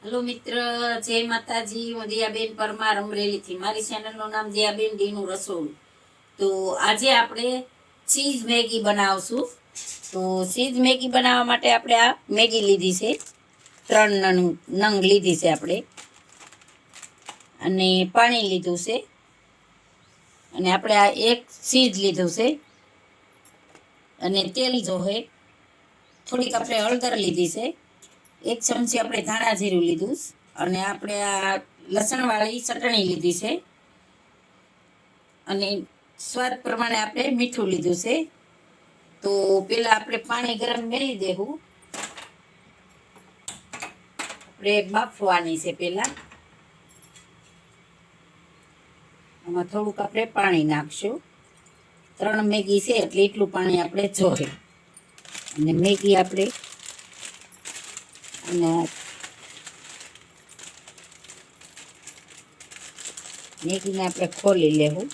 Hello मित्र, जय माताजी। હું દિયાબેન પરમાર અમરેલીથી। મારી ચેનલનું નામ દિયાબેન ડીનું રસોડું। તો આજે આપણે ચીઝ મેગી બનાવશું। તો ચીઝ મેગી બનાવવા માટે આપણે આ મેગી લીધી છે, 3 નંગ લીધી છે આપણે, અને પાણી લીધું છે, અને આપણે આ એક ચીઝ લીધું છે, અને તેલ જોહે, થોડીક આપણે હળદર લીધી છે, 1 ચમચી આપણે ધાણા જીરું લીધું, અને આપણે આ લસણવાળી ચટણી લીધી છે, અને સ્વાદ પ્રમાણે આપણે મીઠું લીધું છે। તો પેલા આપણે પાણી ગરમ કરી દેવું, આપણે બાફવાની છે। પેલા આમાં થોડુંક આપણે પાણી નાખશું, 3 મેગી છે એટલે એટલું પાણી આપણે જોઈએ। અને મેગી આપણે અને મેગીને આપણે ખોલી લેવું।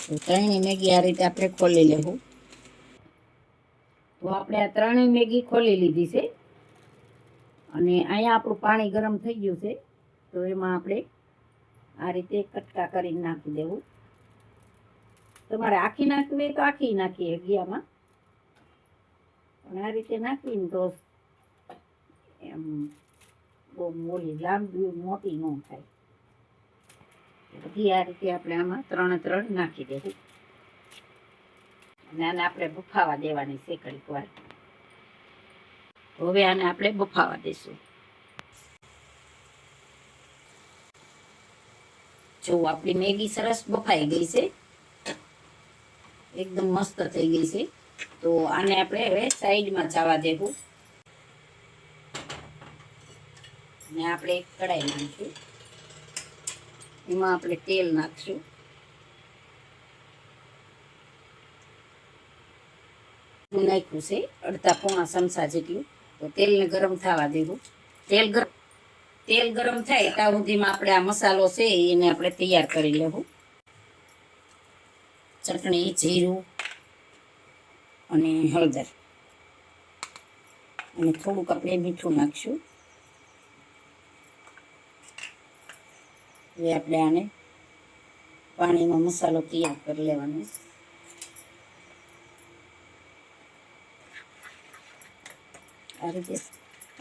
તો 3 મેગી આ રીતે આપણે ખોલી લેવું। તો આપણે આ 3 મેગી ખોલી લીધી છે, અને અહીંયા આપણું પાણી ગરમ થઈ ગયું છે। તો એમાં આપણે આ રીતે કટકા કરીને નાખી દેવું। તમારે આખી નાખવી હોય તો આખી નાખીએ ઘીયામાં, પણ આ રીતે નાખીને તો એમ બહુ લાંબી મોટી ન થાય। બધી આ રીતે આપણે આમાં 3 નાખી દેવું, અને આને આપણે બફાવા દેવાની છે ઘડીક વાર। હવે આને આપણે બફાવા દઈશું। જો આપણી મેગી સરસ બફાઈ ગઈ છે, એકદમ મસ્ત થઈ ગઈ છે। તો આને આપણે હવે સાઈડમાં જવા દેવું, અને આપણે એક કઢાઈ નાખીશું, એમાં આપણે તેલ નાખશું। નાખ્યું છે 1/2 ચમચા જેટલું। તો તેલને ગરમ થવા દેવું। તેલ ગરમ થાય ત્યાં સુધીમાં આપણે આ મસાલો છે એને આપણે તૈયાર કરી લેવું। ચટણી, જીરું અને હળદર, અને થોડુંક આપણે મીઠું નાખશું। હવે આપણે આને પાણીમાં મસાલો તૈયાર કરી લેવાનો। આ રીતે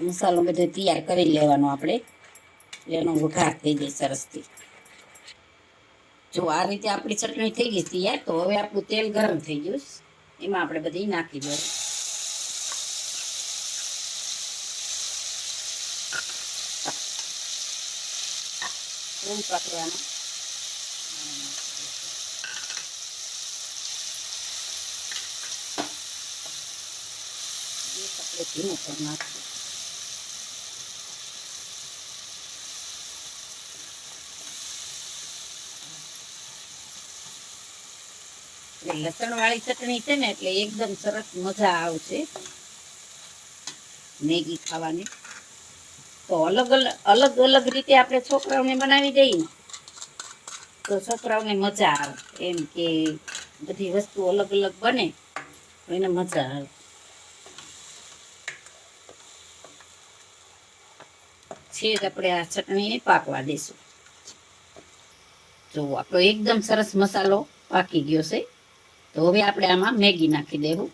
મસાલો બધો તૈયાર કરી લેવાનો આપણે, એનો વઘાર થઈ જાય સરસથી। જો આ રીતે આપણી ચટણી થઈ ગઈ તૈયાર। તો હવે આપણું તેલ ગરમ થઈ ગયું, એમાં આપણે બધી નાખી દઈએ। પકડવાનું, આપણે ધીમું કરી નાખીએ। લસણવાળી ચટણી છે ને એટલે એકદમ સરસ મજા આવશે મેગી ખાવાની। તો અલગ અલગ રીતે આપણે છોકરાઓને બનાવી દઈએ તો છોકરાઓને મજા આવે, એમ કે બધી વસ્તુ અલગ અલગ બને એને મજા આવે। છેદ આપણે આ ચટણીને પાકવા દઈશું। જો આપણો એકદમ સરસ મસાલો પાકી ગયો છે। તો હવે આપણે આમાં મેગી નાખી દેવું।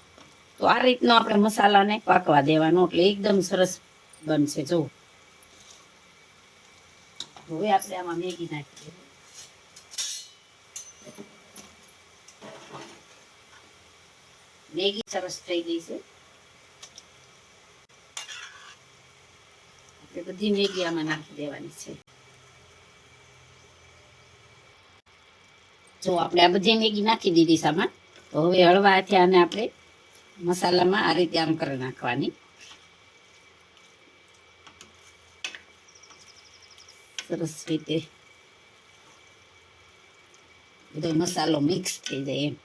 તો આ રીતનો આપણે મસાલાને પાકવા દેવાનો, એટલે એકદમ સરસ બનશે। જો હવે આપણે આમાં મેગી નાખી દેવું। મેગી સરસ થઈ ગઈ છે, આપણે બધી મેગી આમાં નાખી દેવાની છે। જો આપણે આ બધી મેગી નાખી દીધી સામાન। તો હવે હળવાથી આને આપણે મસાલામાં આ રીતે આમ કરી નાખવાની, સરસ રીતે બધો મસાલો મિક્સ થઈ જાય એમ।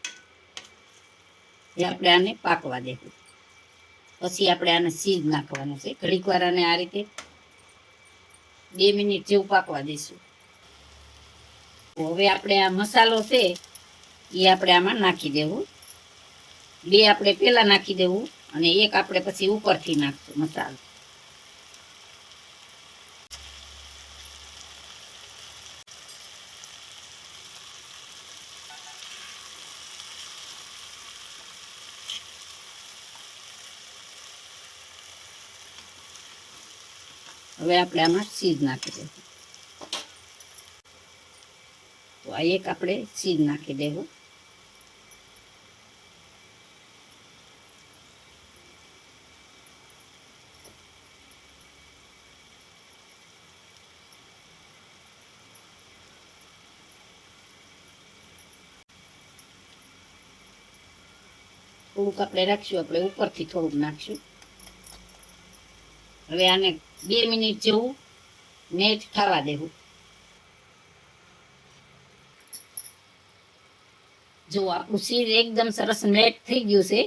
આપણે આને પાકવા દેવું, પછી આપણે આને ચીઝ નાખવાનું છે। ઘડીક વાર આને આ રીતે 2 મિનિટ જેવું પાકવા દઈશું। હવે આપણે આ મસાલો છે એ આપણે આમાં નાખી દેવું. 2 આપણે પહેલા નાખી દેવું અને 1 આપણે પછી ઉપરથી નાખશું મસાલો. હવે આપણે આમાં ચીઝ નાખી દેવું. તો આ 1 આપણે ચીઝ નાખી દેવું. થોડુંક આપણે રાખશું, આપણે ઉપરથી થોડુંક નાખશું. હવે આને 2 મિનિટ જેવું મેચ થવા દેવું. જો આપણું ચીઝ એકદમ સરસ મેટ થઈ ગયું છે,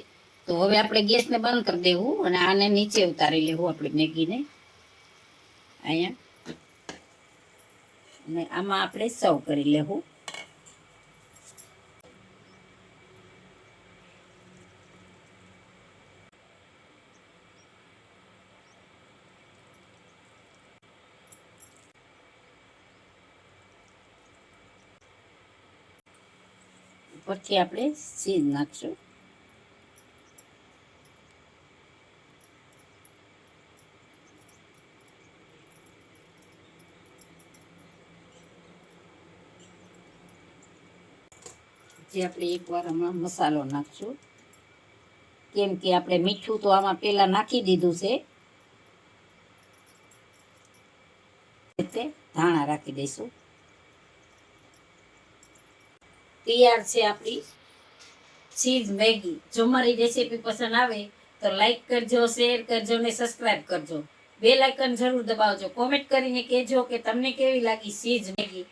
તો હવે આપણે ગેસને બંધ કરી દેવું અને આને નીચે ઉતારી લેવું આપણે મેગીને અહીંયા. અને આમાં આપણે સર્વ કરી લેવું. ઉપરથી આપણે ચીઝ નાખશું. જે આપણે એકવાર આમાં મસાલો નાખશું, કેમ કે આપણે મીઠું તો આમાં પહેલા નાખી દીધું છે. એટલે ધાણા રાખી દઈશું. તૈયાર છે આપણી ચીઝ મેગી. જો મારી રેસીપી પસંદ આવે તો લાઈક કરજો, શેર કરજો અને સબસ્ક્રાઇબ કરજો. બેલ આઇકન જરૂર દબાવજો. કોમેન્ટ કરીને કહેજો કે તમને કેવી લાગી ચીઝ મેગી.